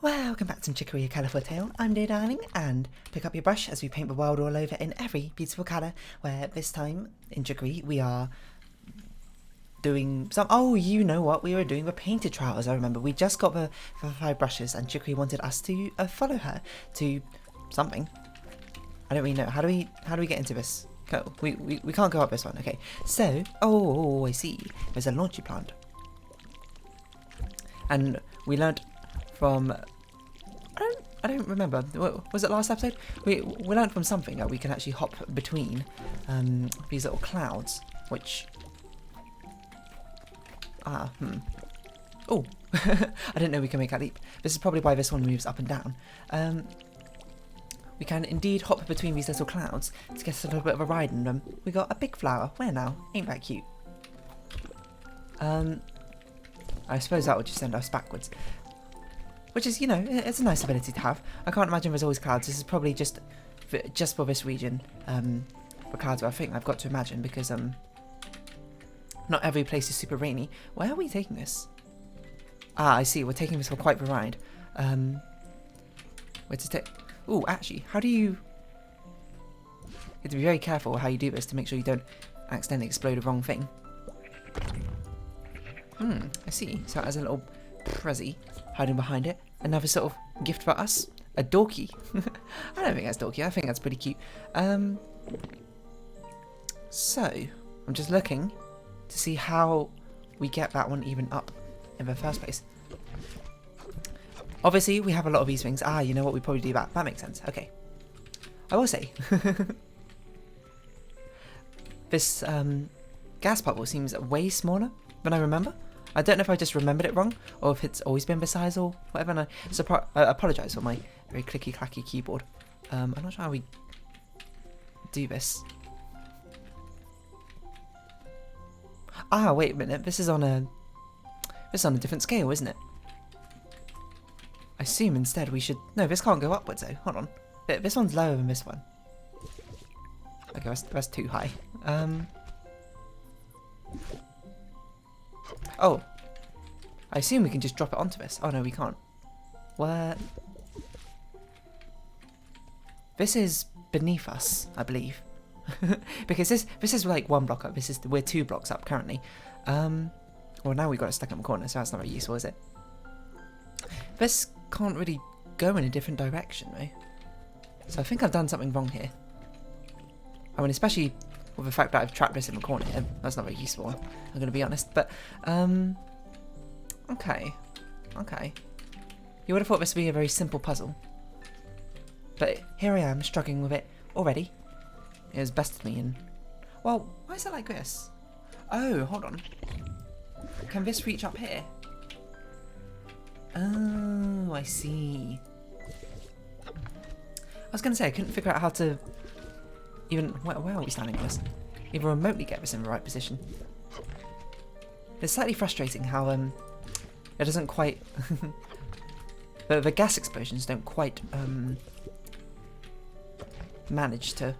Welcome back to Chicory, a colourful tale. I'm dear darling, and pick up your brush as we paint the world all over in every beautiful colour, where this time in Chicory we are doing some... Oh, you know what? We were doing the painted trials, I remember. We just got the 5 brushes and Chicory wanted us to follow her to something. I don't really know. How do we get into this? Go. We can't go up this one. Okay. So, oh, I see. There's a launchy plant. And we learnt from... I don't remember. Was it last episode? We learned from something that we can actually hop between these little clouds, which... Oh, I didn't know we can make that leap. This is probably why this one moves up and down. We can indeed hop between these little clouds to get a little bit of a ride in them. We got a big flower. Where now? Ain't that cute? I suppose that would just send us backwards. Which is, you know, it's a nice ability to have. I can't imagine there's always clouds. This is probably just for this region. For clouds, I think I've got to imagine, because not every place is super rainy. Where are we taking this? Ah, I see. We're taking this for quite the ride. Where to take... Ooh, actually, how do you... You have to be very careful how you do this to make sure you don't accidentally explode the wrong thing. I see. So it has a little prezzy hiding behind it. Another sort of gift for us. A dorky. I don't think that's dorky. I think that's pretty cute. So, I'm just looking to see how we get that one even up in the first place. Obviously, we have a lot of these things. Ah, you know what? We probably do that. That makes sense. Okay. I will say, this gas bubble seems way smaller than I remember. I don't know if I just remembered it wrong, or if it's always been this size or whatever. And I apologise for my very clicky-clacky keyboard. I'm not sure how we do this. Ah, wait a minute. This is on a different scale, isn't it? I assume instead we should... No, this can't go upwards though. Hold on. This one's lower than this one. Okay, that's too high. Oh. I assume we can just drop it onto this. Oh no, we can't. What? This is beneath us, I believe. Because this is like 1 block up. We're 2 blocks up currently. Well, now we've got it stuck in the corner, so that's not very useful, is it? This can't really go in a different direction, though. So I think I've done something wrong here. I mean, especially with the fact that I've trapped this in the corner. That's not very useful, I'm going to be honest. But, okay. You would have thought this would be a very simple puzzle. But here I am, struggling with it already. It has bested me and... Well, why is it like this? Oh, hold on. Can this reach up here? Oh, I see. I was going to say, I couldn't figure out how to even... Where are we standing on this? Even remotely get this in the right position. It's slightly frustrating how it doesn't quite... the gas explosions don't quite manage to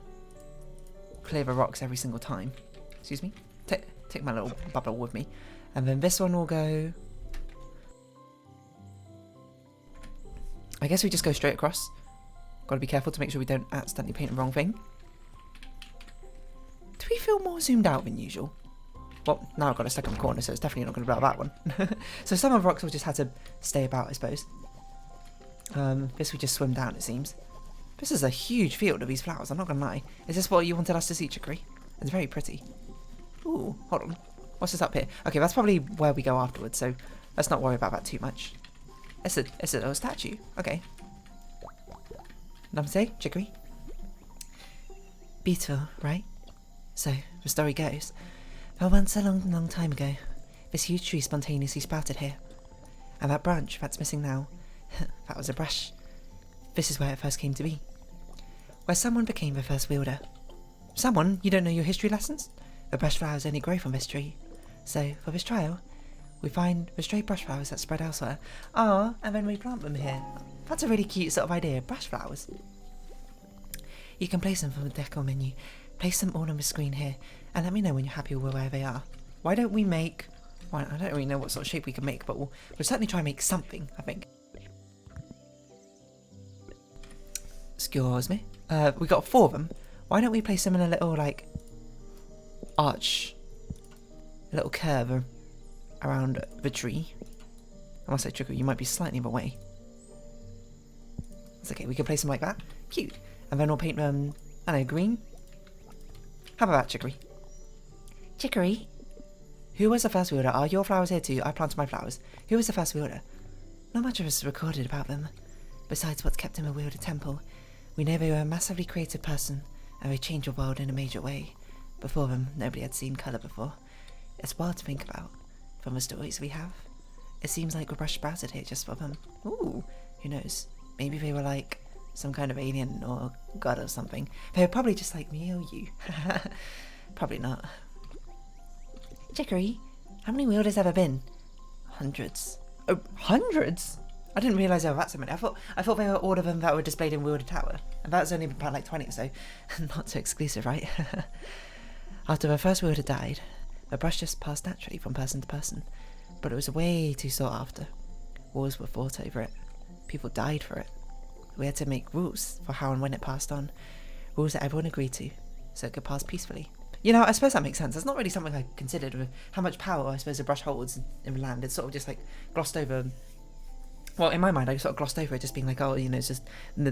clear the rocks every single time. Excuse me? Take my little bubble with me. And then this one will go... I guess we just go straight across. Gotta be careful to make sure we don't accidentally paint the wrong thing. Do we feel more zoomed out than usual? Well, now I've got it stuck in the corner, so it's definitely not going to blow that one. So some of the rocks will just have to stay about, I suppose. This we just swim down, it seems. This is a huge field of these flowers, I'm not going to lie. Is this what you wanted us to see, Chicory? It's very pretty. Ooh, hold on. What's this up here? Okay, that's probably where we go afterwards, so let's not worry about that too much. It's a little statue. Okay. Nothing to say, Chicory? Beautiful, right? So, the story goes, well, once a long, long time ago, this huge tree spontaneously sprouted here. And that branch that's missing now, that was a brush. This is where it first came to be. Where someone became the first wielder. Someone? You don't know your history lessons? The brush flowers only grow from this tree. So, for this trial, we find the stray brush flowers that spread elsewhere. Ah, and then we plant them here. That's a really cute sort of idea, brush flowers. You can place them from the decor menu. Place them all on the screen here, and let me know when you're happy with where they are. Why don't we make... Well, I don't really know what sort of shape we can make, but we'll certainly try and make something, I think. Excuse me. We got 4 of them. Why don't we place them in a little, like, arch, a little curve around the tree? I must say, Chicory, you might be slightly in the way. It's okay, we can place them like that. Cute. And then we'll paint them, I don't know, green? How about that, Chicory? Chicory? Who was the first wielder? Are your flowers here too? I planted my flowers. Who was the first wielder? Not much of us recorded about them. Besides what's kept him a wielder temple, we know they were a massively creative person, and they changed the world in a major way. Before them, nobody had seen colour before. It's wild to think about, from the stories we have. It seems like the brush sprouted here just for them. Ooh, who knows? Maybe they were like some kind of alien or god or something. They were probably just like me or you. Probably not. Chicory, how many wielders have there been? Hundreds. Oh, hundreds? I didn't realise there were that so many. I thought they were all of them that were displayed in Wielder Tower. And that's only about like 20 or so. Not so exclusive, right? After the first wielder died, the brush just passed naturally from person to person. But it was way too sought after. Wars were fought over it. People died for it. We had to make rules for how and when it passed on. Rules that everyone agreed to, so it could pass peacefully. You know, I suppose that makes sense. That's not really something I considered with how much power I suppose a brush holds in the land. It's sort of just like glossed over. Well, in my mind, I sort of glossed over it, just being like, oh, you know, it's just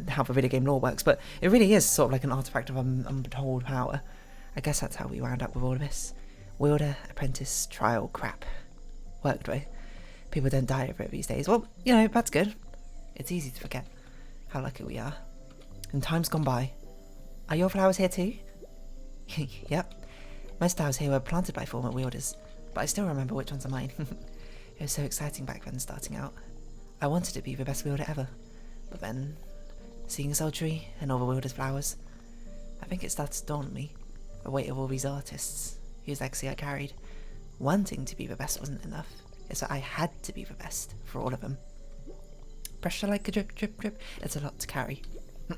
how the video game lore works. But it really is sort of like an artifact of untold power. I guess that's how we wound up with all of this. Wielder, apprentice, trial, crap. Worked way. People don't die over it these days. Well, you know, that's good. It's easy to forget how lucky we are. And time's gone by. Are your flowers here too? Yep. Most flowers here were planted by former wielders, but I still remember which ones are mine. It was so exciting back then starting out. I wanted to be the best wielder ever, but then, seeing Sultry and all the wielders' flowers, I think it started to dawn on me, the weight of all these artists, whose legacy I carried. Wanting to be the best wasn't enough, it's that I had to be the best for all of them. Pressure like a drip, drip, drip, it's a lot to carry.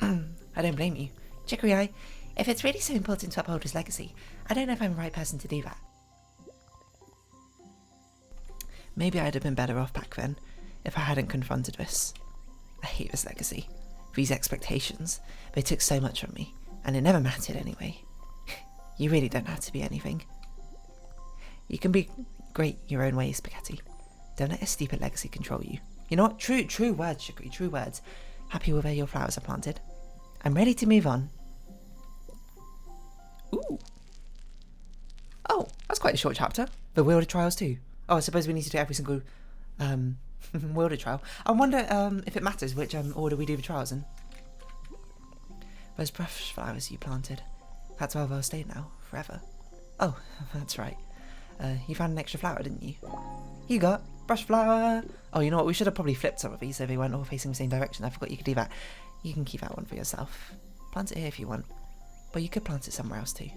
I don't blame you. Chicory, if it's really so important to uphold his legacy, I don't know if I'm the right person to do that. Maybe I'd have been better off back then, if I hadn't confronted this. I hate this legacy. These expectations. They took so much from me, and it never mattered anyway. You really don't have to be anything. You can be great your own way, Spaghetti. Don't let a stupid legacy control you. You know what? True words, Chicory, true words. Happy with where your flowers are planted. I'm ready to move on. Ooh. Oh, that's quite a short chapter. The Wielder Trials too. Oh, I suppose we need to do every single Wielder Trial. I wonder if it matters which order we do the trials in. Those brush flowers you planted. That's where they'll stay now, forever. Oh, that's right. You found an extra flower, didn't you? You got brush flower. Oh, you know what? We should have probably flipped some of these so they weren't all facing the same direction. I forgot you could do that. You can keep that one for yourself. Plant it here if you want. But you could plant it somewhere else too.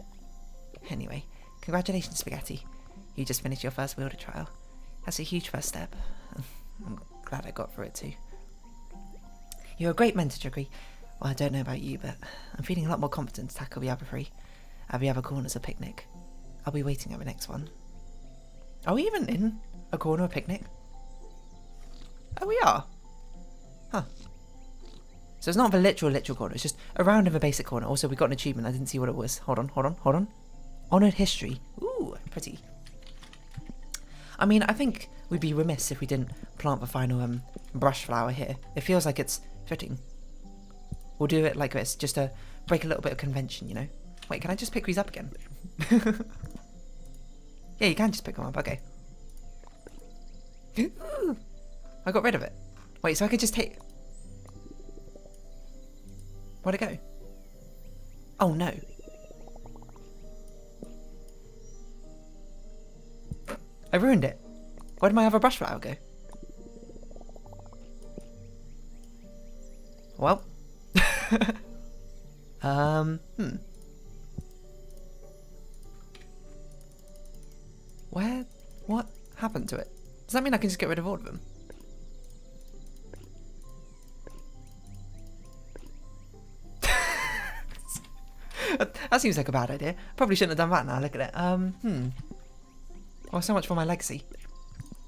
Anyway, congratulations, Spaghetti. You just finished your first Wielder trial. That's a huge first step. I'm glad I got through it too. You're a great mentor, Chicory. Well, I don't know about you, but I'm feeling a lot more confident to tackle the other three. At the other corner's a picnic. I'll be waiting at the next one. Are we even in a corner of picnic? Oh, we are. Huh. So it's not the literal corner, it's just around in the basic corner. Also, we got an achievement, I didn't see what it was. Hold on. Honoured history. Ooh, pretty. I mean, I think we'd be remiss if we didn't plant the final brush flower here. It feels like it's fitting. We'll do it like this, just to break a little bit of convention, you know? Wait, can I just pick these up again? Yeah, you can just pick them up, okay. I got rid of it. Wait, so I could just take... Where'd it go? Oh no. I ruined it. Where did my other brush flower go? Well. Where? What happened to it? Does that mean I can just get rid of all of them? That seems like a bad idea. Probably shouldn't have done that now, look at it. Oh, so much for my legacy.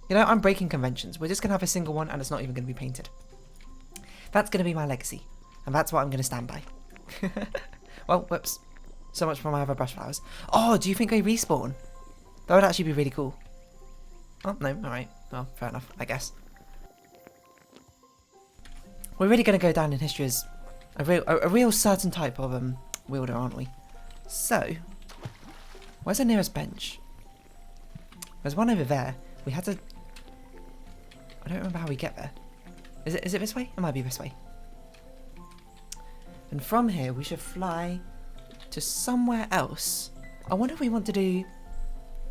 You know, I'm breaking conventions. We're just going to have a single one and it's not even going to be painted. That's going to be my legacy. And that's what I'm going to stand by. Well, whoops. So much for my other brush flowers. Oh, do you think they respawn? That would actually be really cool. Oh, no, alright. Well, fair enough, I guess. We're really going to go down in history as a real certain type of wielder, aren't we? So, where's the nearest bench? There's one over there. We had to... I don't remember how we get there. Is it this way? It might be this way. And from here, we should fly to somewhere else. I wonder if we want to do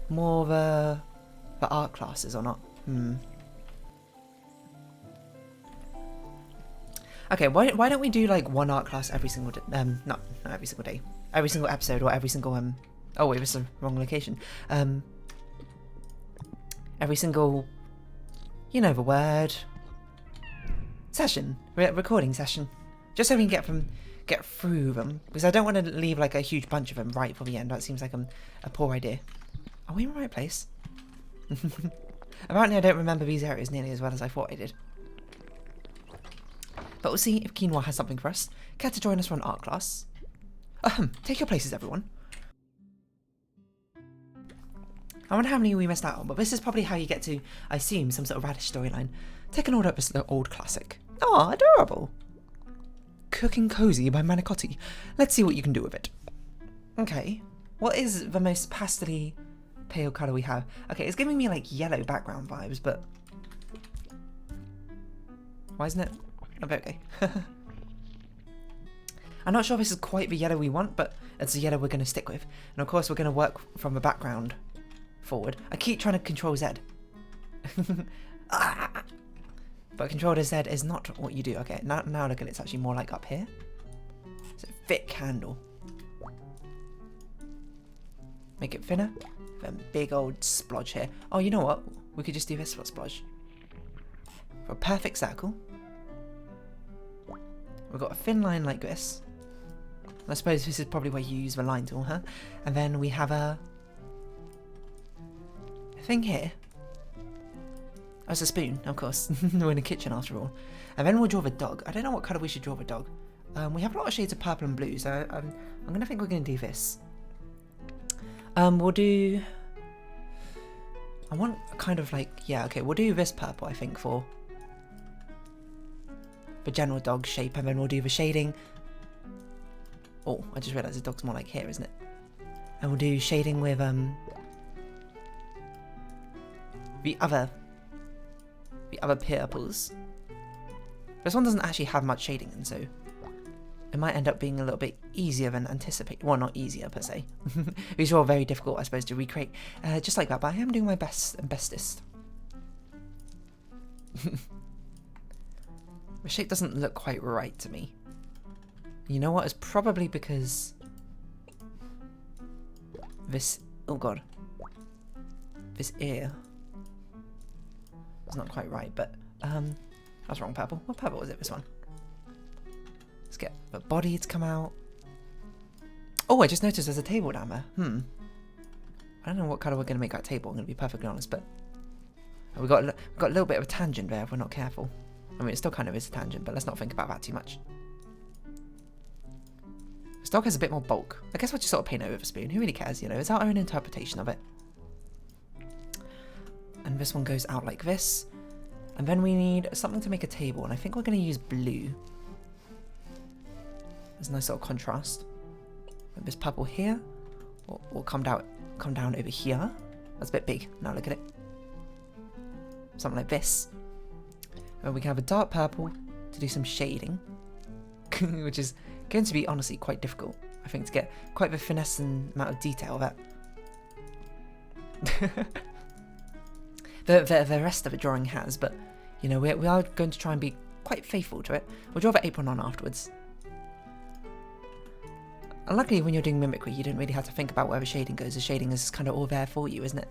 more of the art classes or not. Okay, why don't we do like one art class every single day? Not every single day. Every single episode or every single oh wait, this is the wrong location. Every single, you know the word, session, recording session, just so we can get through them, because I don't want to leave like a huge bunch of them right for the end. That seems like a poor idea. Are we in the right place? Apparently I don't remember these areas nearly as well as I thought I did. But we'll see if Quinoa has something for us. Care to join us for an art class? Take your places, everyone. I wonder how many we missed out on, but this is probably how you get to, I assume, some sort of radish storyline. Take an order up as the old classic. Oh, adorable. Cooking Cozy by Manicotti. Let's see what you can do with it. Okay. What is the most pastely pale colour we have? Okay, it's giving me like yellow background vibes, but... Why isn't it? Oh, okay. I'm not sure if this is quite the yellow we want, but it's the yellow we're going to stick with. And of course we're going to work from the background forward. I keep trying to control Z. But control Z is not what you do. Okay, now look at it. It's actually more like up here. It's a thick handle. Make it thinner. Then big old splodge here. Oh, you know what? We could just do this for a splodge. For a perfect circle. We've got a thin line like this. I suppose this is probably where you use the line tool, huh? And then we have a thing here. Oh, it's a spoon, of course. We're in a kitchen after all. And then we'll draw the dog. I don't know what colour we should draw the dog. We have a lot of shades of purple and blue, so I'm going to think we're going to do this. We'll do... I want kind of like... Yeah, okay, we'll do this purple, I think, for the general dog shape, and then we'll do the shading. Oh, I just realised the dog's more like here, isn't it? And we'll do shading with the other purples. This one doesn't actually have much shading in, so it might end up being a little bit easier than anticipated. Well, not easier per se. These are all very difficult, I suppose, to recreate just like that, but I am doing my best and bestest. The shape doesn't look quite right to me. You know what? It's probably because this... Oh god. This ear is not quite right, but... That's wrong purple. What purple was it? This one. Let's get the body to come out. Oh, I just noticed there's a table down there. I don't know what colour we're going to make that table, I'm going to be perfectly honest, but... We got a little bit of a tangent there if we're not careful. I mean, it still kind of is a tangent, but let's not think about that too much. This dog has a bit more bulk. I guess we'll just sort of paint it with a spoon. Who really cares, you know? It's our own interpretation of it. And this one goes out like this. And then we need something to make a table, and I think we're going to use blue. There's a nice sort of contrast. And this purple here will come down over here. That's a bit big. Now look at it. Something like this. And we can have a dark purple to do some shading, which is going to be honestly quite difficult, I think, to get quite the finesse and amount of detail that the rest of the drawing has, but you know, we are going to try and be quite faithful to it. We'll draw the apron on afterwards. And luckily when you're doing mimicry, you don't really have to think about where the shading goes. The shading is kind of all there for you, isn't it?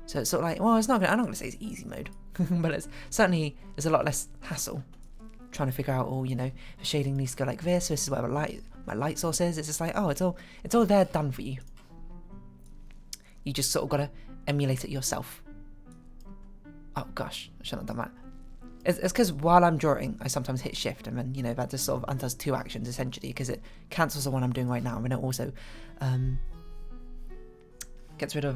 So it's sort of like, well, I'm not going to say it's easy mode, but it's certainly, there's a lot less hassle trying to figure out, oh, you know, the shading needs to go like this is where my light source is. It's just like, oh, it's all there done for you. You just sort of got to emulate it yourself. Oh gosh, I shouldn't have done that. It's because while I'm drawing, I sometimes hit shift, and then, you know, that just sort of undoes 2 actions, essentially, because it cancels the one I'm doing right now, and it also gets rid of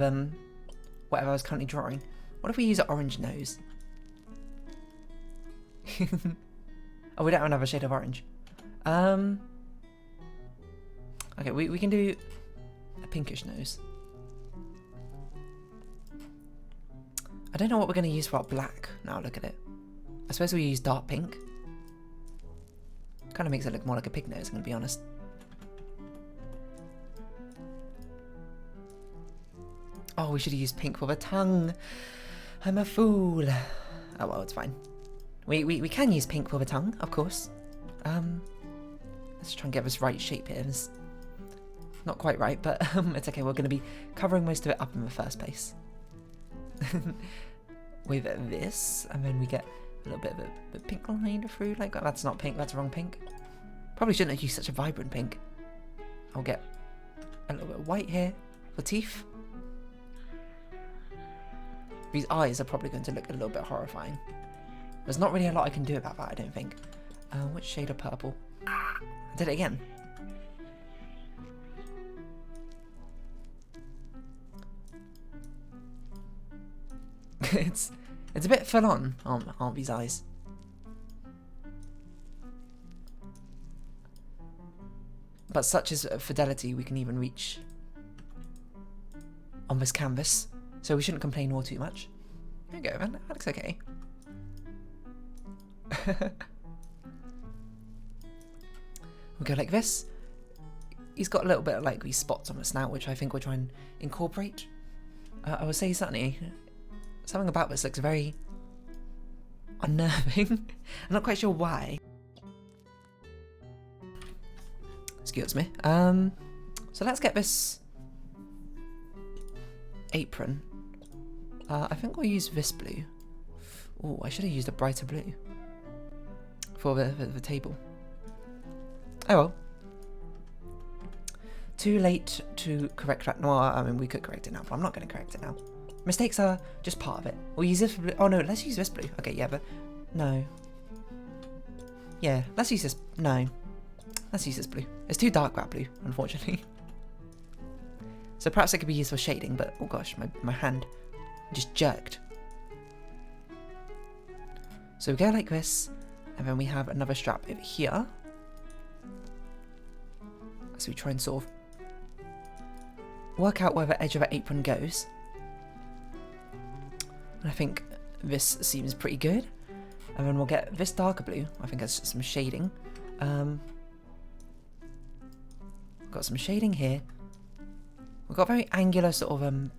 whatever I was currently drawing. What if we use an orange nose? Oh, we don't have another shade of orange. Okay, we can do a pinkish nose. I don't know what we're going to use for our black. Now look at it. I suppose we use dark pink. Kind of makes it look more like a pig nose, I'm going to be honest. Oh, we should have used pink for the tongue. I'm a fool. Oh well, it's fine. We can use pink for the tongue, of course. Let's try and get this right shape here. It's not quite right, but it's okay. We're going to be covering most of it up in the first place. With this, and then we get a little bit of a pink line through like that. That's not pink, that's wrong pink. Probably shouldn't have used such a vibrant pink. I'll get a little bit of white here for teeth. These eyes are probably going to look a little bit horrifying. There's not really a lot I can do about that, I don't think. Which shade of purple? I did it again. It's a bit full on, aren't these eyes? But such is fidelity we can even reach on this canvas, so we shouldn't complain all too much. There you go, man. That looks okay. We'll go like this. He's got a little bit of like these spots on the snout, which I think we'll try and incorporate. I will say something about this looks very unnerving. I'm not quite sure why. Excuse me. So let's get this apron. I think we'll use this blue. Oh, I should have used a brighter blue for the table. Oh well. Too late to correct that. No, I mean, we could correct it now, but I'm not going to correct it now. Mistakes are just part of it. We'll use this blue. Oh no, let's use this blue. Okay, yeah, but no. Yeah, let's use this. No. Let's use this blue. It's too dark, that blue, unfortunately. So perhaps it could be used for shading, but oh gosh, my hand just jerked. So we go like this, and then we have another strap over here. So we try and sort of work out where the edge of the apron goes. And I think this seems pretty good. And then we'll get this darker blue. I think has some shading. Got some shading here. We've got very angular sort of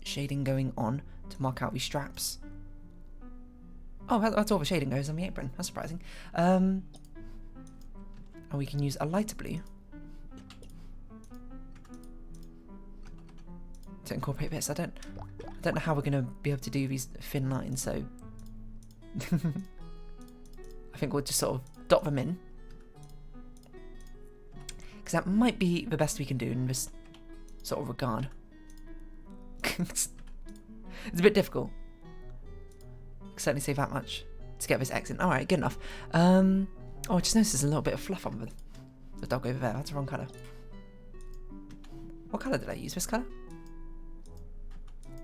shading going on to mark out these straps. Oh, that's all the shading goes on the apron. That's surprising. And we can use a lighter blue to incorporate this. I don't know how we're going to be able to do these thin lines, so I think we'll just sort of dot them in, because that might be the best we can do in this sort of regard. It's a bit difficult. I can certainly say that much to get this accent. Alright, good enough. Oh, I just noticed there's a little bit of fluff on the dog over there. That's the wrong colour. What colour did I use? This colour?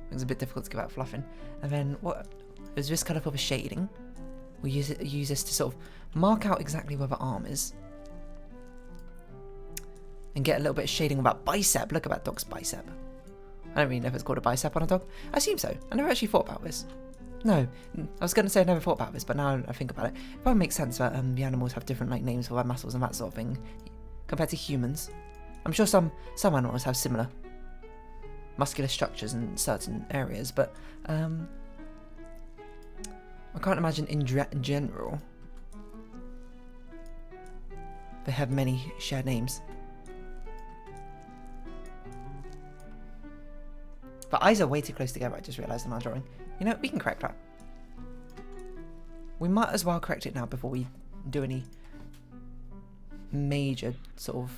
It's a bit difficult to give out fluffing. And then what is this colour for the shading? We'll use this to sort of mark out exactly where the arm is. And get a little bit of shading on that bicep. Look at that dog's bicep. I don't really know if it's called a bicep on a dog. I assume so. I never actually thought about this. No, I was going to say I never thought about this, but now I think about it. It probably makes sense that the animals have different like names for their muscles and that sort of thing compared to humans. I'm sure some animals have similar muscular structures in certain areas, but I can't imagine in general they have many shared names. But eyes are way too close together, I just realised in our drawing. You know, we can correct that. We might as well correct it now before we do any major sort of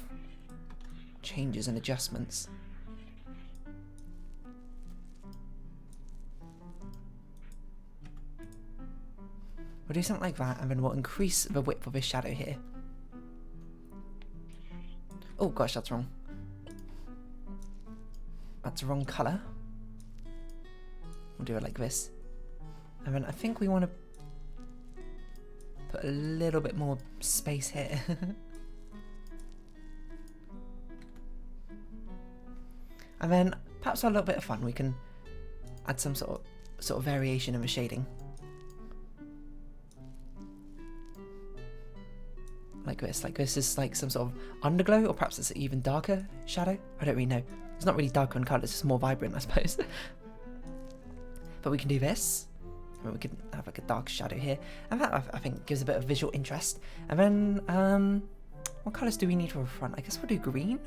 changes and adjustments. We'll do something like that, and then we'll increase the width of his shadow here. Oh gosh, that's wrong. That's the wrong colour. We'll do it like this. And then I think we want to put a little bit more space here. And then, perhaps for a little bit of fun, we can add some sort of variation in the shading. Like this is like some sort of underglow, or perhaps it's an even darker shadow. I don't really know. It's not really darker in colour, it's just more vibrant, I suppose. But we can do this. And we can have like a dark shadow here. And that, I think, gives a bit of visual interest. And then, what colours do we need for the front? I guess we'll do green.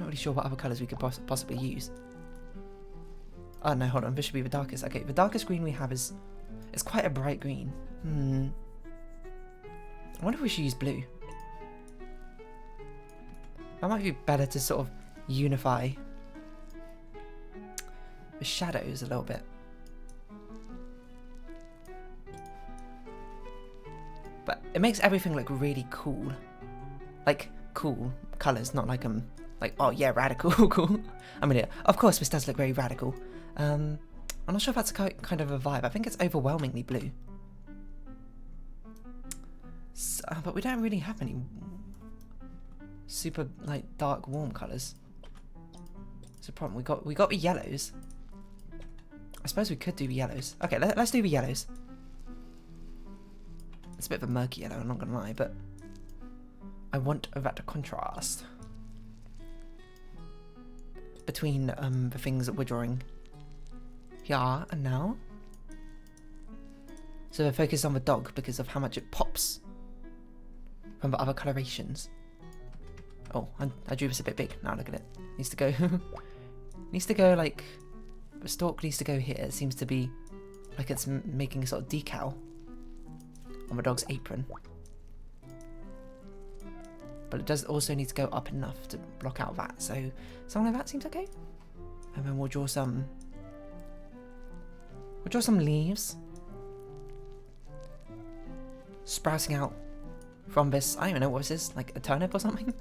Not really sure what other colours we could possibly use. Oh no, hold on, this should be the darkest. Okay, the darkest green we have is quite a bright green. I wonder if we should use blue. That might be better to sort of unify the shadows a little bit. But it makes everything look really cool. Like, cool colours, not like, oh yeah, radical, cool. I mean, of course this does look very radical. I'm not sure if that's kind of a vibe. I think it's overwhelmingly blue. So, but we don't really have any super, like, dark, warm colours. It's a problem. We got the yellows. I suppose we could do the yellows. Okay, let's do the yellows. It's a bit of a murky yellow, I'm not gonna lie, but I want that contrast between the things that we're drawing here and now. So we're focused on the dog because of how much it pops from the other colorations. Oh, I drew this a bit big. Now look at it. Needs to go. Needs to go like. The stalk needs to go here. It seems to be like it's making a sort of decal on the dog's apron. But it does also need to go up enough to block out that. So something like that seems okay. And then we'll draw some. We'll draw some leaves sprouting out from this. I don't even know what this is. Like a turnip or something.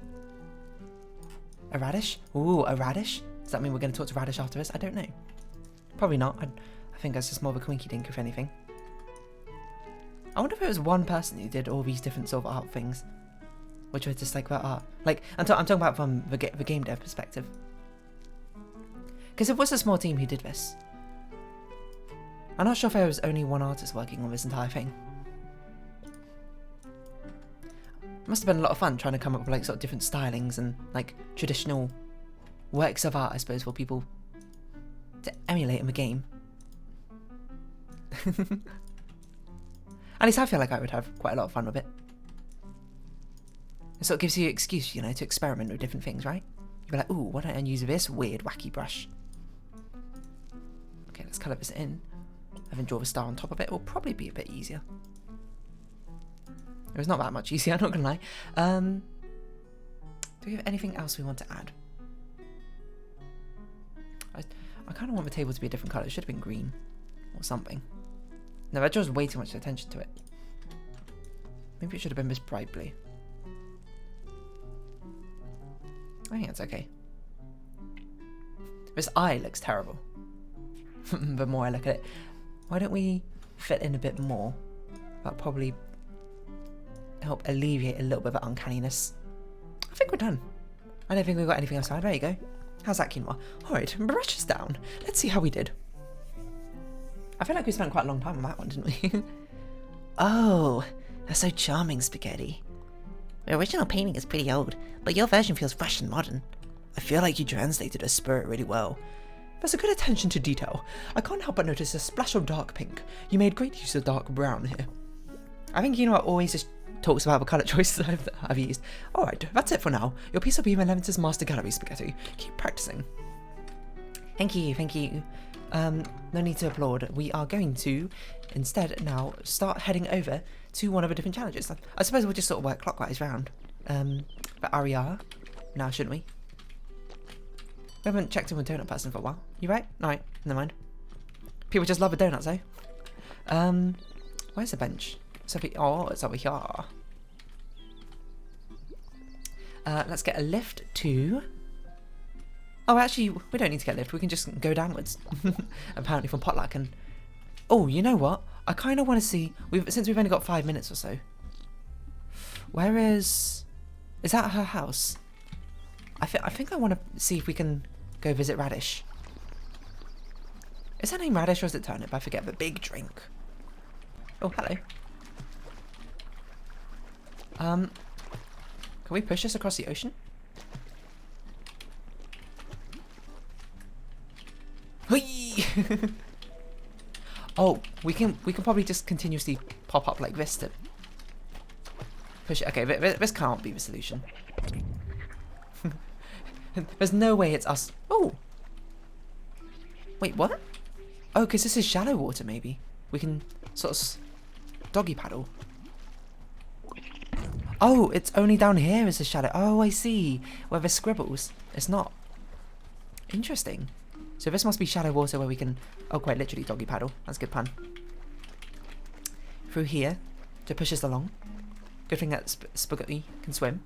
A radish? Ooh, a radish? Does that mean we're going to talk to Radish after this? I don't know. Probably not. I think that's just more of a quinky dink, if anything. I wonder if it was one person who did all these different sort of art things. Which were just like about art. Like, I'm talking about from the game dev perspective. Because it was a small team who did this. I'm not sure if there was only one artist working on this entire thing. It must have been a lot of fun trying to come up with like sort of different stylings and like traditional works of art, I suppose, for people to emulate in the game. At least I feel like I would have quite a lot of fun with it. It sort of gives you an excuse, you know, to experiment with different things, right? You'd be like, ooh, why don't I use this weird, wacky brush? Okay, let's colour this in. And then draw the star on top of it. It will probably be a bit easier. It was not that much easier, I'm not gonna lie. Do we have anything else we want to add? I kind of want the table to be a different colour. It should have been green or something. No, that draws way too much attention to it. Maybe it should have been this bright blue. I think that's okay. This eye looks terrible. The more I look at it. Why don't we fit in a bit more? That'll probably help alleviate a little bit of that uncanniness. I think we're done. I don't think we've got anything else to add. There you go. How's that, quinoa? Alright, brush us down. Let's see how we did. I feel like we spent quite a long time on that one, didn't we? Oh, that's so charming, Spaghetti. The original painting is pretty old, but your version feels fresh and modern. I feel like you translated the spirit really well. There's a good attention to detail. I can't help but notice a splash of dark pink. You made great use of dark brown here. I think Quinoa always just talks about the colour choices I've used. Alright, that's it for now. Your piece will be in Eleven's Master Gallery, Spaghetti. Keep practicing. Thank you, thank you. No need to applaud. We are going to, instead, now start heading over to one of the different challenges. I suppose we'll just sort of work clockwise round. But Ariara, now shouldn't we? We haven't checked in with Donut Person for a while. You right? Alright, never mind. People just love the donuts, though. Where's the bench? It's over, oh, it's over here. Let's get a lift to... Oh, actually, we don't need to get a lift. We can just go downwards. Apparently from Potluck. And oh, you know what? I kind of want to see... Since we've only got 5 minutes or so. Where is... Is that her house? I think I want to see if we can go visit Radish. Is her name Radish or is it Turnip? I forget. But big drink. Oh, hello. Can we push this across the ocean? Whee! Oh, we can probably just continuously pop up like this to push it. Okay, this can't be the solution. There's no way it's us. Oh! Wait, what? Oh, because this is shallow water, maybe. We can sort of doggy paddle. Oh, it's only down here is the shallow. Oh, I see. Where there's scribbles. It's not. Interesting. So this must be shallow water where we can... Oh, quite literally doggy paddle. That's a good pun. Through here to push us along. Good thing that Spaghetti can swim.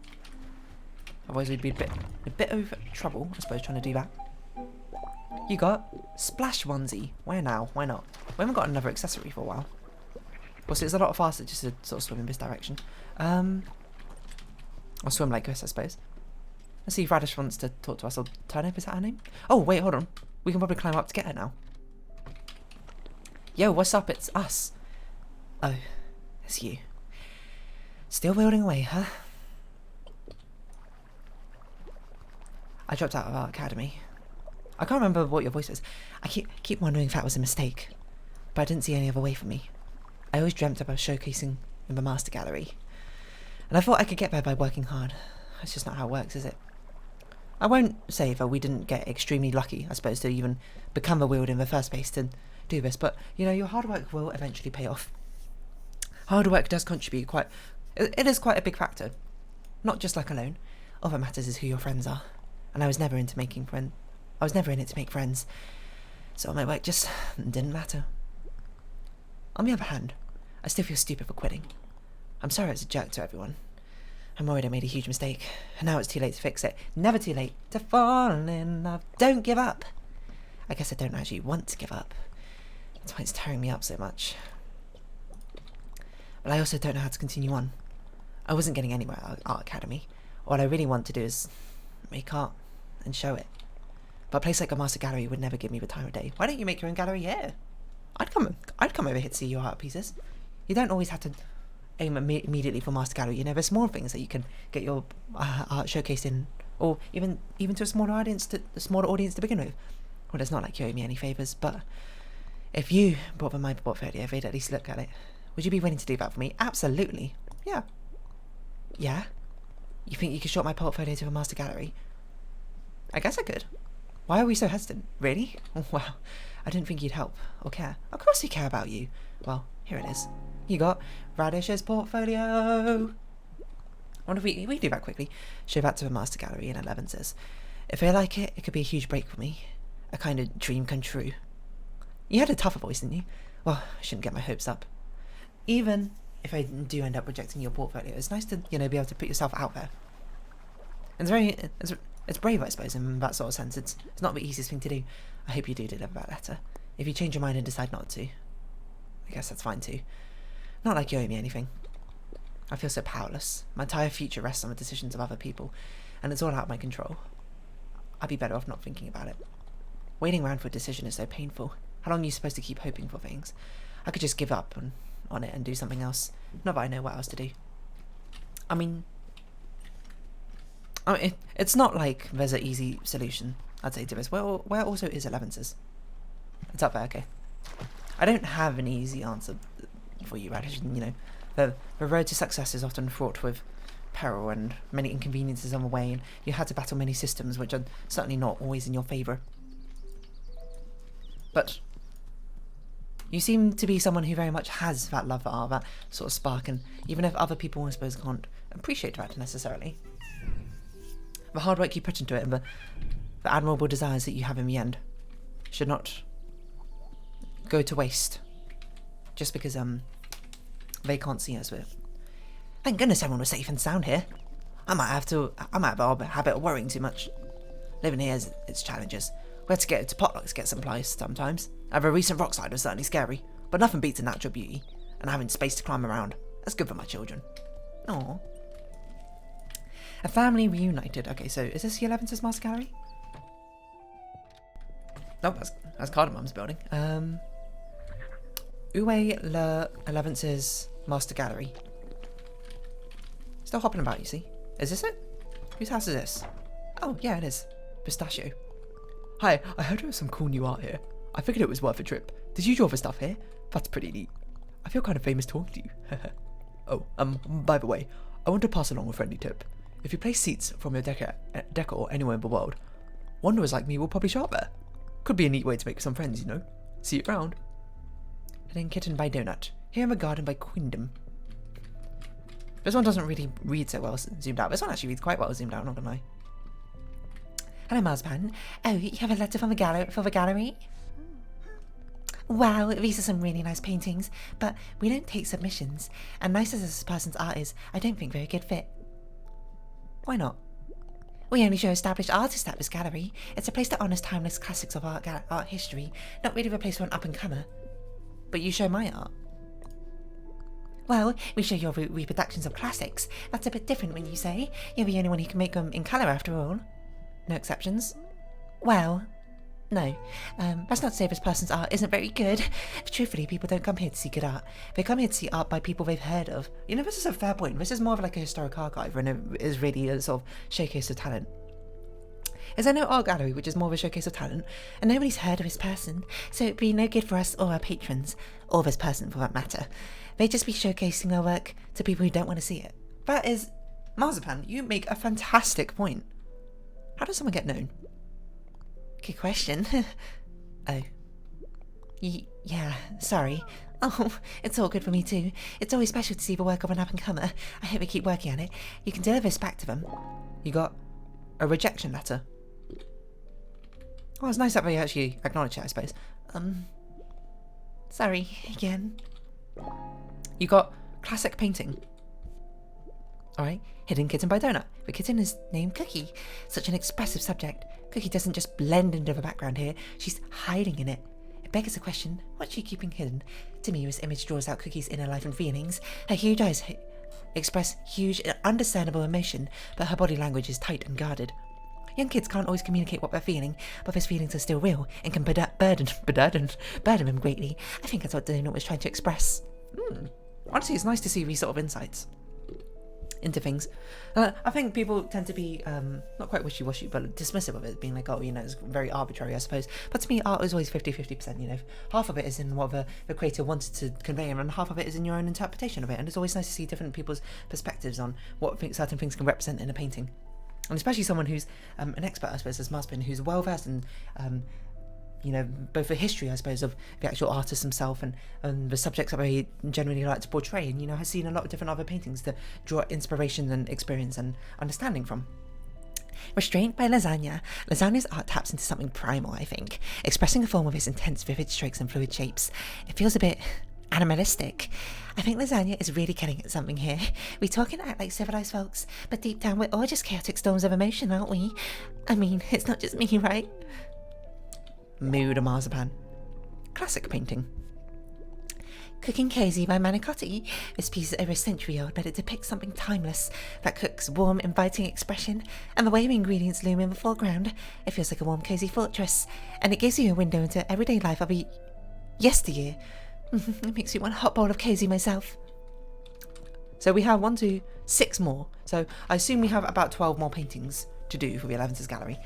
Otherwise we'd be a bit of trouble, I suppose, trying to do that. You got splash onesie. Where now? Why not? We haven't got another accessory for a while. Also, it's a lot faster just to sort of swim in this direction. Or swim like this, I suppose. Let's see if Radish wants to talk to us. Or Turnip, is that her name? Oh, wait, hold on. We can probably climb up to get her now. Yo, what's up? It's us. Oh, it's you. Still building away, huh? I dropped out of our academy. I can't remember what your voice is. I keep wondering if that was a mistake. But I didn't see any other way for me. I always dreamt about showcasing in the Master Gallery. And I thought I could get there by working hard. That's just not how it works, is it? I won't say that we didn't get extremely lucky, I suppose, to even become the wield in the first place to do this. But, you know, your hard work will eventually pay off. Hard work does contribute quite... It is quite a big factor. Not just luck alone. All that matters is who your friends are. And I was never into making friends. I was never in it to make friends. So my work just didn't matter. On the other hand, I still feel stupid for quitting. I'm sorry I was a jerk to everyone. I'm worried I made a huge mistake, and now it's too late to fix it. Never too late to fall in love. Don't give up! I guess I don't actually want to give up. That's why it's tearing me up so much. But I also don't know how to continue on. I wasn't getting anywhere at Art Academy. All I really want to do is make art and show it. But a place like a Master Gallery would never give me the time of day. Why don't you make your own gallery here? I'd come over here to see your art pieces. You don't always have to aim immediately for Master Gallery. You know, there's small things that you can get your art showcased in, or even to a smaller audience to begin with. Well, it's not like you owe me any favours, but if you brought my portfolio, they'd at least look at it. Would you be willing to do that for me? Absolutely. Yeah. Yeah? You think you could short my portfolio to the Master Gallery? I guess I could. Why are we so hesitant? Really? Oh, wow. I didn't think you'd help or care. Of course we care about you. Well, here it is. You got Radish's portfolio. I wonder if we do that quickly. Show that to the Master Gallery in 11 says. If they like it, it could be a huge break for me. A kind of dream come true. You had a tougher voice, didn't you? Well, I shouldn't get my hopes up. Even if I do end up rejecting your portfolio, it's nice to, you know, be able to put yourself out there. And it's brave, I suppose, in that sort of sense. It's not the easiest thing to do. I hope you do deliver that letter. If you change your mind and decide not to, I guess that's fine too. Not like you owe me anything. I feel so powerless. My entire future rests on the decisions of other people, and it's all out of my control. I'd be better off not thinking about it. Waiting around for a decision is so painful. How long are you supposed to keep hoping for things? I could just give up on it and do something else. Not that I know what else to do. I mean, it's not like there's an easy solution, I'd say, to this. Well, where also is 11's? It's up there, okay. I don't have an easy answer for you, Radish. You know, the road to success is often fraught with peril and many inconveniences on the way, and you had to battle many systems which are certainly not always in your favour. But you seem to be someone who very much has that love for art, that sort of spark, and even if other people, I suppose, can't appreciate that necessarily, the hard work you put into it and the admirable desires that you have in the end should not go to waste just because They can't see us with. Thank goodness everyone was safe and sound here. I might have a habit of worrying too much. Living here has its challenges. We had to get to potlucks to get supplies sometimes. However, a recent rock slide was certainly scary, but nothing beats the natural beauty and having space to climb around. That's good for my children. Aww. A family reunited. Okay, so is this the 11's Master Gallery? No, that's Cardamom's building. Uwe le 11's Master Gallery. Still hopping about, you see. Is this it? Whose house is this? Oh, yeah, it is. Pistachio. Hi, I heard there was some cool new art here. I figured it was worth a trip. Did you draw the stuff here? That's pretty neat. I feel kind of famous talking to you. Oh, by the way, I want to pass along a friendly tip. If you place seats from your decor anywhere in the world, wanderers like me will probably show up there. Could be a neat way to make some friends, you know. See you around. Hidden Kitten by Donut. Here in the Garden by Quindom. This one doesn't really read so well zoomed out. This one actually reads quite well zoomed out, I'm not gonna lie. Hello, Marspan. Oh, you have a letter from the gallery? Wow, these are some really nice paintings, but we don't take submissions. And nice as this person's art is, I don't think they're a good fit. Why not? We only show established artists at this gallery. It's a place that honours timeless classics of art history, not really a place for an up-and-comer. But you show my art. Well, we show your reproductions of classics. That's a bit different when you say. You're the only one who can make them in colour after all. No exceptions? Well, no. That's not to say this person's art isn't very good. Truthfully, people don't come here to see good art. They come here to see art by people they've heard of. You know, this is a fair point. This is more of like a historic archive, and it is really a sort of showcase of talent. Is there no art gallery which is more of a showcase of talent, and nobody's heard of this person, so it'd be no good for us or our patrons, or this person for that matter. They'd just be showcasing their work to people who don't want to see it. That is... Marzipan, you make a fantastic point. How does someone get known? Good question. Oh. Yeah, sorry. Oh, it's all good for me too. It's always special to see the work of an up-and-comer. I hope they keep working on it. You can deliver this back to them. You got a rejection letter. Oh, it's nice that they actually acknowledge it, I suppose. Sorry, again. You got classic painting. Alright, Hidden Kitten by Donut. The kitten is named Cookie. Such an expressive subject. Cookie doesn't just blend into the background here, she's hiding in it. It begs the question, what's she keeping hidden? To me, this image draws out Cookie's inner life and feelings. Her huge eyes express huge, understandable emotion, but her body language is tight and guarded. Young kids can't always communicate what they're feeling, but those feelings are still real and can burden them greatly. I think that's what Donut was trying to express. Honestly, it's nice to see these sort of insights into things. I think people tend to be not quite wishy-washy, but dismissive of it, being like, oh, you know, it's very arbitrary, I suppose. But to me, art is always 50-50%, you know. Half of it is in what the creator wanted to convey, and half of it is in your own interpretation of it. And it's always nice to see different people's perspectives on what certain things can represent in a painting. And especially someone who's an expert, I suppose, as Marspan, who's well-versed in you know, both the history, I suppose, of the actual artist himself and the subjects that they generally like to portray, and, you know, has seen a lot of different other paintings to draw inspiration and experience and understanding from. Restrained by Lasagna, Lasagna's art taps into something primal, I think, expressing a form of its intense, vivid strokes and fluid shapes. It feels a bit animalistic. I think Lasagna is really getting at something here. We talk and act like civilized folks, but deep down we're all just chaotic storms of emotion, aren't we? I mean, it's not just me, right? Mood of Marzipan. Classic painting. Cooking Cozy by Manicotti. This piece is over a century old, but it depicts something timeless that cooks warm, inviting expression, and the way the ingredients loom in the foreground, it feels like a warm, cozy fortress, and it gives you a window into everyday life of a yesteryear. It makes me want a hot bowl of cozy myself. So we have 1, 2, 6 more. So I assume we have about 12 more paintings to do for the 11's gallery.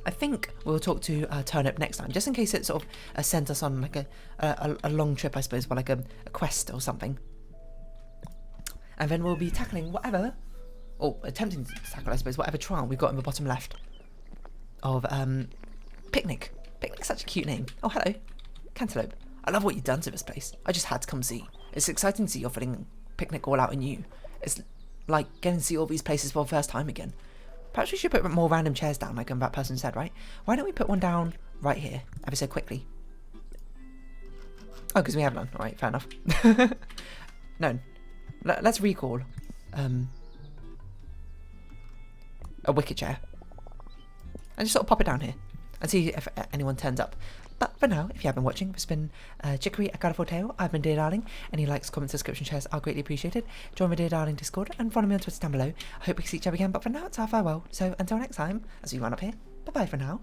I think we'll talk to Turnip next time, just in case it sort of sent us on like a long trip, I suppose, or like a quest or something. And then we'll be tackling whatever, or attempting to tackle, I suppose, whatever trial we've got in the bottom left of Picnic. Picnic's such a cute name. Oh, hello. Cantaloupe. I love what you've done to this place. I just had to come see. It's exciting to see you're filling Picnic all out anew. It's like getting to see all these places for the first time again. Perhaps we should put more random chairs down, like that person said, right? Why don't we put one down right here, ever so quickly? Oh, because we have none. Alright, fair enough. No. Let's recall a wicker chair. And just sort of pop it down here. And see if anyone turns up. But for now, if you have been watching, it's been Chicory, a colourful tale. I've been Dear Darling. Any likes, comments, subscription, shares are greatly appreciated. Join my Dear Darling Discord and follow me on Twitter down below. I hope we can see each other again, but for now, it's our farewell. So until next time, as we run up here, bye bye for now.